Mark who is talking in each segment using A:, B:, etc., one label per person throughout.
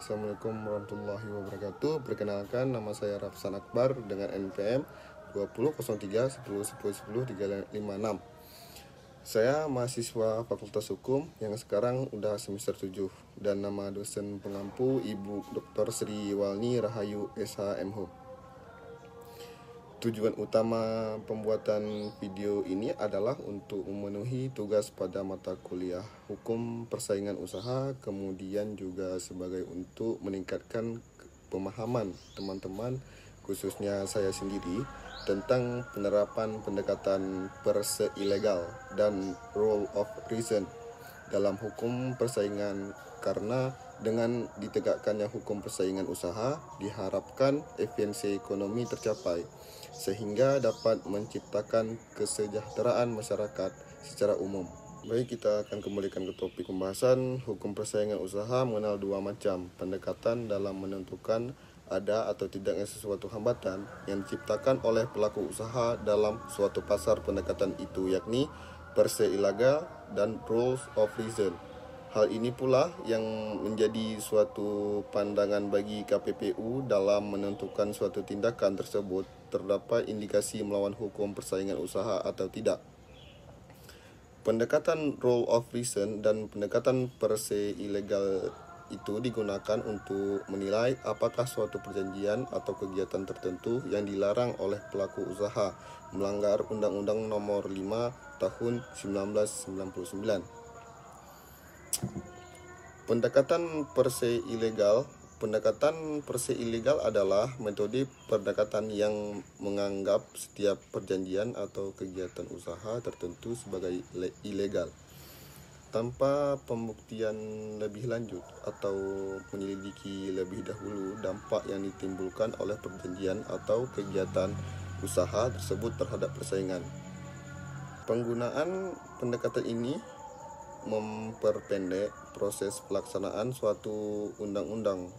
A: Assalamualaikum warahmatullahi wabarakatuh. Perkenalkan, nama saya Rafsan Akbar dengan NPM 200311010356. Saya mahasiswa Fakultas Hukum yang sekarang udah semester 7 dan nama dosen pengampu Ibu Dr. Sri Walni Rahayu SHMH. Tujuan utama pembuatan video ini adalah untuk memenuhi tugas pada mata kuliah Hukum Persaingan Usaha, kemudian juga sebagai untuk meningkatkan pemahaman teman-teman, khususnya saya sendiri, tentang penerapan pendekatan perse ilegal dan rule of reason dalam hukum persaingan, karena dengan ditegakkannya hukum persaingan usaha diharapkan efisiensi ekonomi tercapai sehingga dapat menciptakan kesejahteraan masyarakat secara umum. Baik, kita akan kembalikan ke topik pembahasan. Hukum persaingan usaha mengenal dua macam pendekatan dalam menentukan ada atau tidaknya sesuatu hambatan yang diciptakan oleh pelaku usaha dalam suatu pasar. Pendekatan itu yakni perse ilegal dan rules of reason. Hal ini pula yang menjadi suatu pandangan bagi KPPU dalam menentukan suatu tindakan tersebut terdapat indikasi melawan hukum persaingan usaha atau tidak. Pendekatan rule of reason dan pendekatan perse ilegal itu digunakan untuk menilai apakah suatu perjanjian atau kegiatan tertentu yang dilarang oleh pelaku usaha melanggar Undang-Undang Nomor 5 Tahun 1999. Pendekatan perse ilegal adalah metode pendekatan yang menganggap setiap perjanjian atau kegiatan usaha tertentu sebagai ilegal tanpa pembuktian lebih lanjut atau menyelidiki lebih dahulu dampak yang ditimbulkan oleh perjanjian atau kegiatan usaha tersebut terhadap persaingan. Penggunaan pendekatan ini memperpendek proses pelaksanaan suatu undang-undang.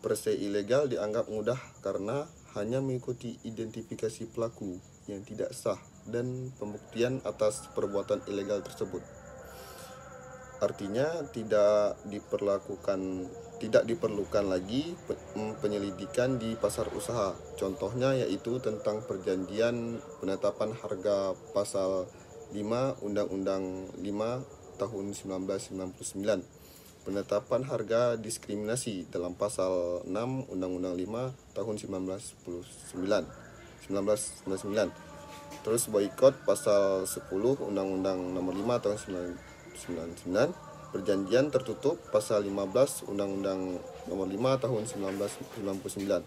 A: Perse ilegal dianggap mudah karena hanya mengikuti identifikasi pelaku yang tidak sah dan pembuktian atas perbuatan ilegal tersebut. Artinya tidak diperlukan lagi penyelidikan di pasar usaha. Contohnya yaitu tentang perjanjian penetapan harga pasal 5 Undang-Undang 5 Tahun 1999, penetapan harga diskriminasi dalam pasal 6 Undang-Undang 5 Tahun 1999, terus boikot pasal 10 Undang-Undang Nomor 5 Tahun 1999, perjanjian tertutup pasal 15 Undang-Undang Nomor 5 Tahun 1999,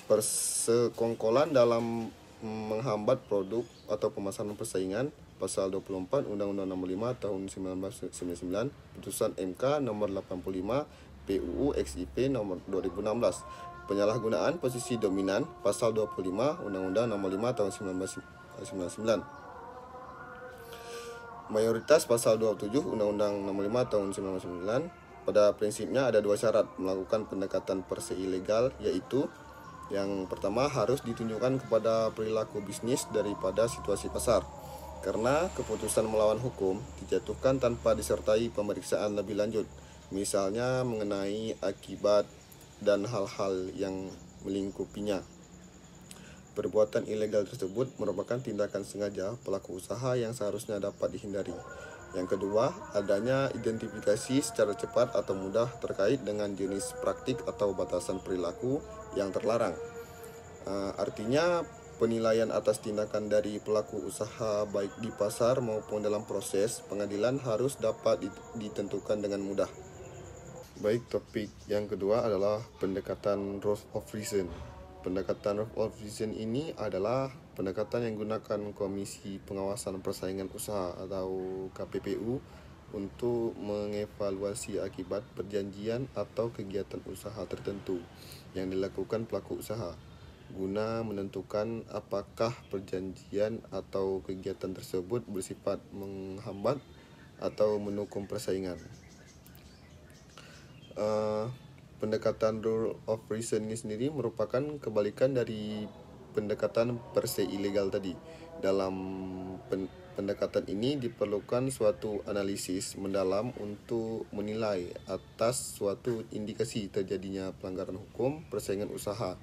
A: persekongkolan dalam menghambat produk atau pemasaran persaingan pasal 24 Undang-Undang Nomor 5 Tahun 1999, putusan MK Nomor 85 PUU XIP Nomor 2016, penyalahgunaan posisi dominan pasal 25 Undang-Undang Nomor 5 Tahun 1999, mayoritas pasal 27 Undang-Undang Nomor 5 Tahun 1999. Pada prinsipnya ada dua syarat melakukan pendekatan perse ilegal, yaitu yang pertama harus ditunjukkan kepada perilaku bisnis daripada situasi pasar, karena keputusan melawan hukum dijatuhkan tanpa disertai pemeriksaan lebih lanjut, misalnya mengenai akibat dan hal-hal yang melingkupinya. Perbuatan ilegal tersebut merupakan tindakan sengaja pelaku usaha yang seharusnya dapat dihindari. Yang kedua, adanya identifikasi secara cepat atau mudah terkait dengan jenis praktik atau batasan perilaku yang terlarang. Artinya penilaian atas tindakan dari pelaku usaha baik di pasar maupun dalam proses pengadilan harus dapat ditentukan dengan mudah. Baik, topik yang kedua adalah pendekatan rule of reason. Pendekatan rule of reason ini adalah pendekatan yang gunakan Komisi Pengawasan Persaingan Usaha atau KPPU untuk mengevaluasi akibat perjanjian atau kegiatan usaha tertentu yang dilakukan pelaku usaha, guna menentukan apakah perjanjian atau kegiatan tersebut bersifat menghambat atau mendukung persaingan. Pendekatan rule of reason ini sendiri merupakan kebalikan dari pendekatan perse ilegal tadi. pendekatan ini diperlukan suatu analisis mendalam untuk menilai atas suatu indikasi terjadinya pelanggaran hukum persaingan usaha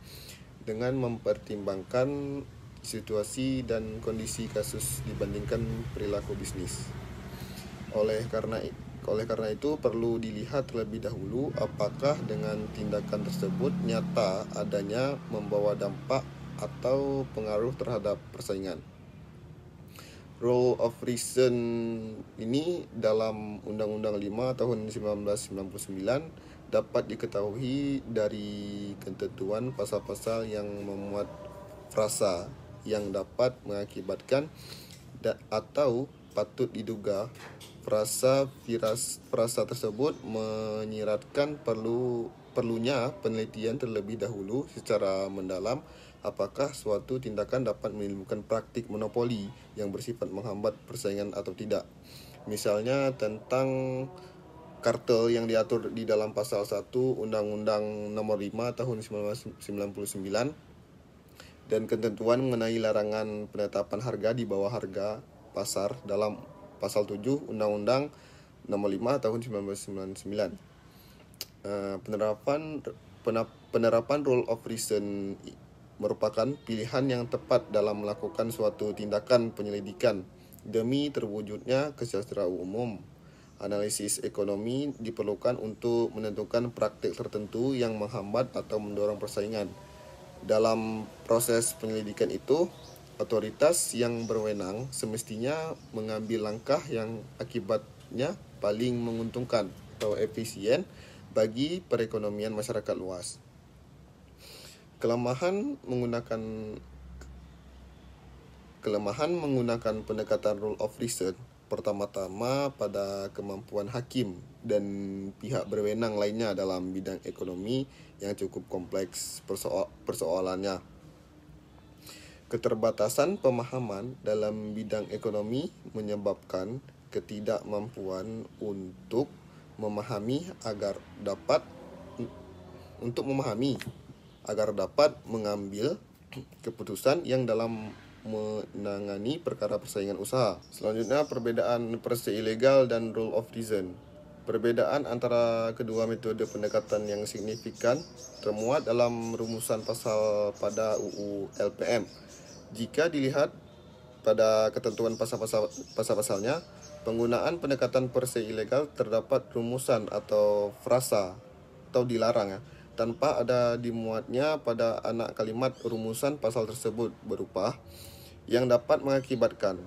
A: dengan mempertimbangkan situasi dan kondisi kasus dibandingkan perilaku bisnis. Oleh karena itu perlu dilihat terlebih dahulu apakah dengan tindakan tersebut nyata adanya membawa dampak atau pengaruh terhadap persaingan. Rule of reason ini dalam Undang-Undang 5 tahun 1999 dapat diketahui dari ketentuan pasal-pasal yang memuat frasa yang dapat mengakibatkan atau patut diduga frasa tersebut menyiratkan perlunya penelitian terlebih dahulu secara mendalam apakah suatu tindakan dapat menimbulkan praktik monopoli yang bersifat menghambat persaingan atau tidak. Misalnya tentang kartel yang diatur di dalam pasal 1 Undang-Undang Nomor 5 tahun 1999 dan ketentuan mengenai larangan penetapan harga di bawah harga pasar dalam pasal 7 Undang-Undang Nomor 5 tahun 1999. Penerapan rule of reason merupakan pilihan yang tepat dalam melakukan suatu tindakan penyelidikan demi terwujudnya kesejahteraan umum. Analisis ekonomi diperlukan untuk menentukan praktik tertentu yang menghambat atau mendorong persaingan. Dalam proses penyelidikan itu, otoritas yang berwenang semestinya mengambil langkah yang akibatnya paling menguntungkan atau efisien bagi perekonomian masyarakat luas. Kelemahan menggunakan pendekatan rule of reason pertama-tama pada kemampuan hakim dan pihak berwenang lainnya dalam bidang ekonomi yang cukup kompleks persoalannya. Keterbatasan pemahaman dalam bidang ekonomi menyebabkan ketidakmampuan untuk memahami agar dapat mengambil keputusan yang dalam menangani perkara persaingan usaha. Selanjutnya, perbedaan per se ilegal dan rule of reason. Perbedaan antara kedua metode pendekatan yang signifikan termuat dalam rumusan pasal pada UU LPM. Jika dilihat pada ketentuan pasal-pasalnya, penggunaan pendekatan per se ilegal terdapat rumusan atau frasa atau dilarang tanpa ada dimuatnya pada anak kalimat rumusan pasal tersebut berupa yang dapat mengakibatkan.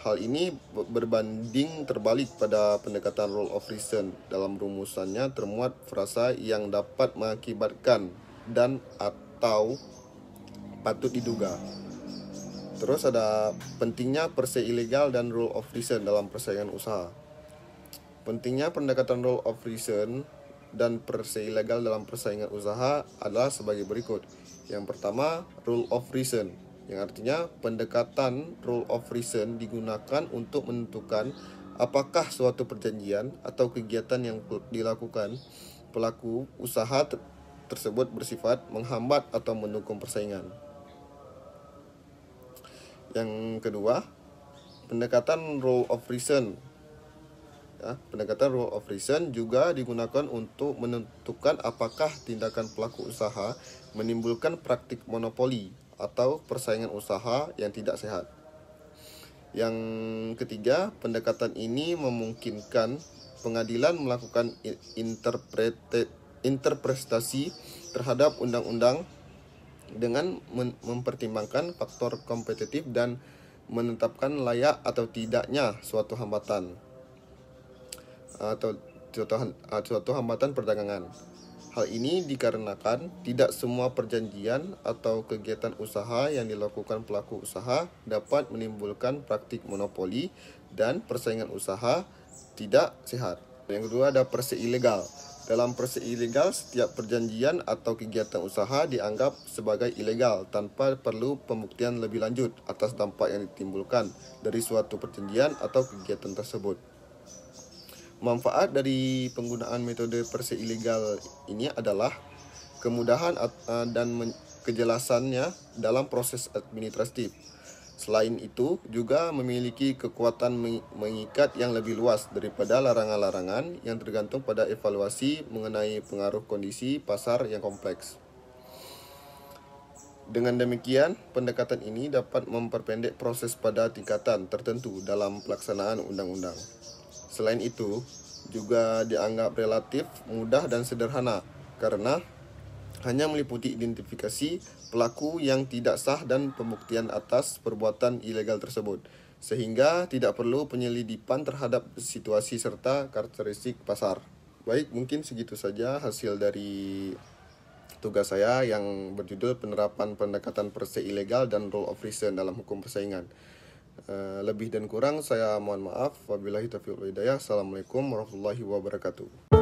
A: Hal ini berbanding terbalik pada pendekatan rule of reason. Dalam rumusannya termuat frasa yang dapat mengakibatkan dan atau patut diduga. Terus ada pentingnya per se ilegal dan rule of reason dalam persaingan usaha. Pentingnya pendekatan rule of reason dan per se ilegal dalam persaingan usaha adalah sebagai berikut. Yang pertama, rule of reason, yang artinya pendekatan rule of reason digunakan untuk menentukan apakah suatu perjanjian atau kegiatan yang dilakukan pelaku usaha tersebut bersifat menghambat atau mendukung persaingan. Yang kedua, pendekatan rule of reason. Pendekatan rule of reason juga digunakan untuk menentukan apakah tindakan pelaku usaha menimbulkan praktik monopoli atau persaingan usaha yang tidak sehat. Yang ketiga, pendekatan ini memungkinkan pengadilan melakukan interpretasi terhadap undang-undang dengan mempertimbangkan faktor kompetitif dan menetapkan layak atau tidaknya suatu hambatan perdagangan. Hal ini dikarenakan tidak semua perjanjian atau kegiatan usaha yang dilakukan pelaku usaha dapat menimbulkan praktik monopoli dan persaingan usaha tidak sehat. Yang kedua ada per se ilegal. Dalam per se ilegal, setiap perjanjian atau kegiatan usaha dianggap sebagai ilegal tanpa perlu pembuktian lebih lanjut atas dampak yang ditimbulkan dari suatu perjanjian atau kegiatan tersebut. Manfaat dari penggunaan metode per se ilegal ini adalah kemudahan dan kejelasannya dalam proses administratif. Selain itu, juga memiliki kekuatan mengikat yang lebih luas daripada larangan-larangan yang tergantung pada evaluasi mengenai pengaruh kondisi pasar yang kompleks. Dengan demikian, pendekatan ini dapat memperpendek proses pada tingkatan tertentu dalam pelaksanaan undang-undang. Selain itu, juga dianggap relatif mudah dan sederhana karena hanya meliputi identifikasi pelaku yang tidak sah dan pembuktian atas perbuatan ilegal tersebut, sehingga tidak perlu penyelidikan terhadap situasi serta karakteristik pasar. Baik, mungkin segitu saja hasil dari tugas saya yang berjudul penerapan pendekatan per se ilegal dan rule of reason dalam hukum persaingan. Lebih dan kurang saya mohon maaf. Wabillahi taufiq wal hidayah. Assalamualaikum warahmatullahi wabarakatuh.